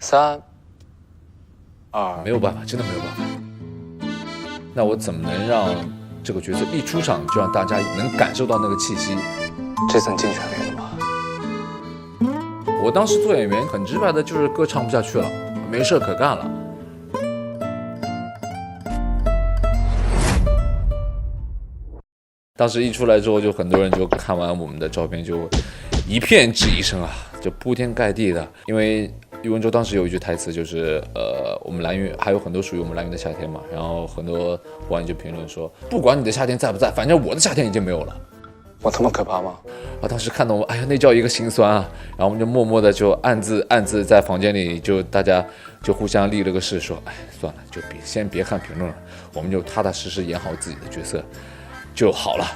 3、2，没有办法，真的没有办法。那我怎么能让这个角色一出场就让大家能感受到那个气息？这次你尽全力了吗？我当时做演员很直白的就是歌唱不下去了，没事可干了。当时一出来之后，就很多人就看完我们的照片就一片质疑声啊，就铺天盖地的。因为喻文州当时有一句台词就是我们蓝屿还有很多属于我们蓝屿的夏天嘛，然后很多网友就评论说，不管你的夏天在不在，反正我的夏天已经没有了。我他妈可怕吗？啊！当时看到我，哎呀，那叫一个心酸啊！然后我们就默默的就暗自在房间里，就大家就互相立了个誓，说，哎，算了，就先别看评论了，我们就踏踏实实演好自己的角色就好了。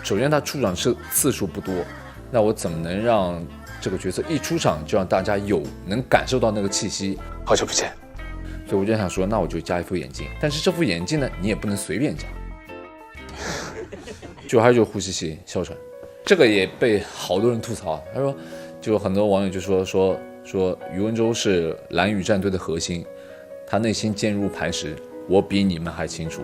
首先，他出场次数不多，那我怎么能让这个角色一出场就让大家能感受到那个气息？好久不见。所以我就想说，那我就加一副眼镜，但是这副眼镜呢，你也不能随便加。就还有就是呼吸器哮喘，这个也被好多人吐槽。他说，就很多网友就说喻文州是蓝屿战队的核心，他内心坚如磐石，我比你们还清楚。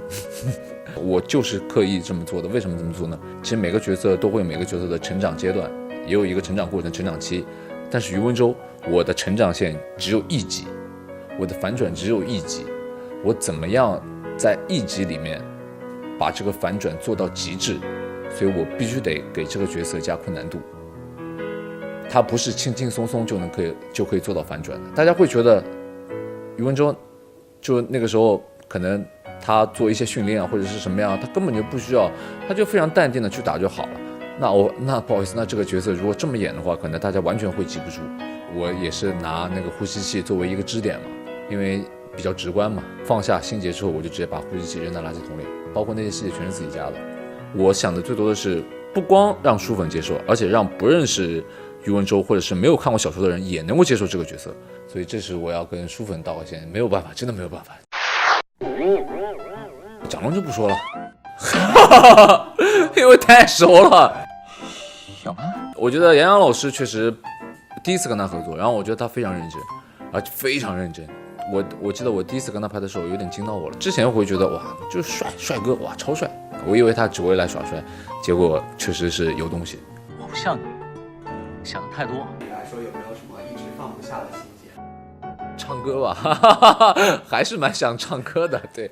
我就是刻意这么做的。为什么这么做呢？其实每个角色都会有每个角色的成长阶段，也有一个成长过程、成长期。但是喻文州，我的成长线只有一级，我的反转只有一级，我怎么样在一集里面把这个反转做到极致？所以我必须得给这个角色加困难度。他不是轻轻松松就可以做到反转的。大家会觉得喻文州就那个时候可能他做一些训练啊，或者是什么样，他根本就不需要，他就非常淡定的去打就好了。那不好意思，那这个角色如果这么演的话，可能大家完全会记不住。我也是拿那个呼吸器作为一个支点嘛，因为比较直观嘛。放下心结之后，我就直接把呼吸器扔到垃圾桶里，包括那些细节全是自己加的。我想的最多的是，不光让书粉接受，而且让不认识喻文州或者是没有看过小说的人也能够接受这个角色。所以这是我要跟书粉道个歉，没有办法，真的没有办法。蒋龙就不说了，因为太熟了。有吗？我觉得杨洋老师确实第一次跟他合作，然后我觉得他非常认真，而且非常认真。我记得我第一次跟他拍的时候有点惊到我了。之前我会觉得哇，就是帅哥，哇，超帅。我以为他只会来耍帅，结果确实是有东西。我不像你，想的太多。你来说有没有什么一直放不下的情节？唱歌吧，还是蛮想唱歌的，对。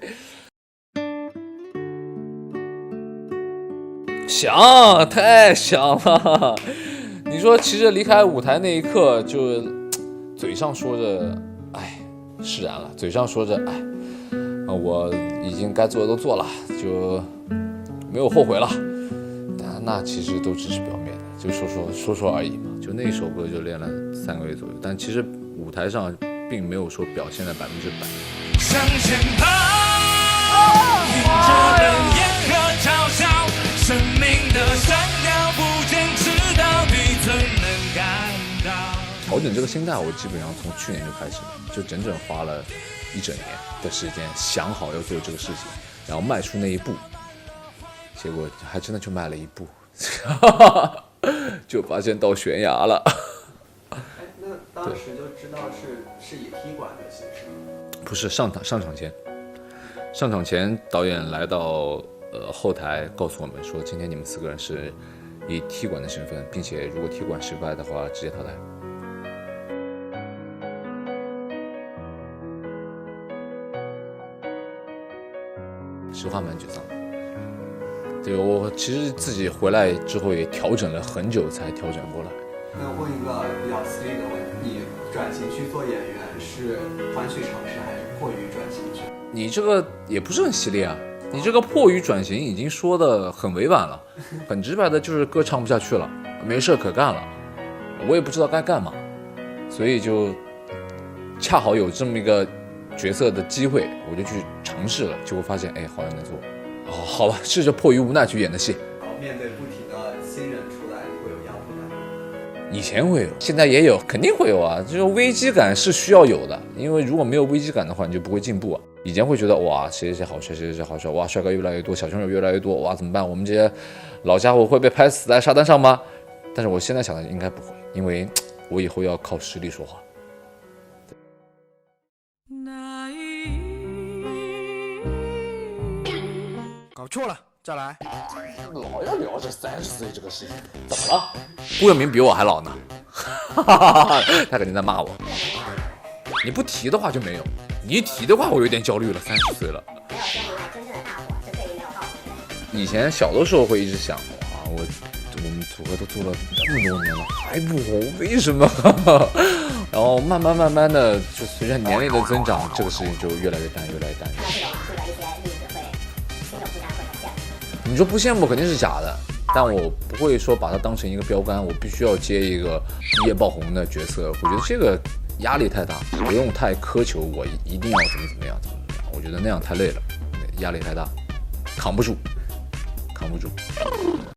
想，太想了。你说，其实离开舞台那一刻，就嘴上说着，哎，释然了；嘴上说着，哎，我已经该做的都做了，就没有后悔了。但那其实都只是表面的，就说而已嘛。就那首歌就练了3个月左右，但其实舞台上并没有说表现的100%。向前跑，迎着冷眼和嘲笑，生命的闪耀，不坚持到底怎能感到？调整这个心态，我基本上从去年就开始了，就整整花了1整年的时间，想好要做这个事情，然后迈出那一步，结果还真的就迈了一步，就发现到悬崖了。那当时就知道是以踢馆的形式吗？不是上场前导演来到后台告诉我们说，今天你们4个人是以踢馆的身份，并且如果踢馆失败的话直接淘汰。实话蛮沮丧的。对，我其实自己回来之后也调整了很久才调整过来。那问一个比较犀利的问题，你转型去做演员是欢去尝试还是迫于转型去？你这个也不是很犀利啊，你这个迫于转型已经说的很委婉了，很直白的就是歌唱不下去了，没事可干了，我也不知道该干嘛，所以就恰好有这么一个角色的机会，我就去尝试了，结果发现哎，好像能做。好吧，是迫于无奈去演的戏。面对不停的新人出来，你会有压迫感吗？以前会有，现在也有，肯定会有啊。这种危机感是需要有的，因为如果没有危机感的话，你就不会进步啊。以前会觉得哇，谁谁谁好帅，谁谁谁好帅，哇，帅哥越来越多，小鲜肉越来越多，哇，怎么办？我们这些老家伙会被拍死在沙滩上吗？但是我现在想的应该不会。因为我以后要靠实力说话。搞错了，再来。老要聊这30岁这个事情，怎么了？顾耀明比我还老呢，他肯定在骂我。你不提的话就没有，你一提的话我有点焦虑了，30岁了。没有说明白真正的大火，这个也没有告诉你。以前小的时候会一直想，哇，我们土哥都做了那么多年了，还不红，为什么？然后慢慢的，就随着年龄的增长，这个事情就越来越淡，越来越淡。那这种述的一些例子会听着不加会很羡慕。你说不羡慕肯定是假的，但我不会说把它当成一个标杆，我必须要接一个一夜爆红的角色。我觉得这个压力太大，不用太苛求我一定要怎么样。我觉得那样太累了，压力太大，扛不住。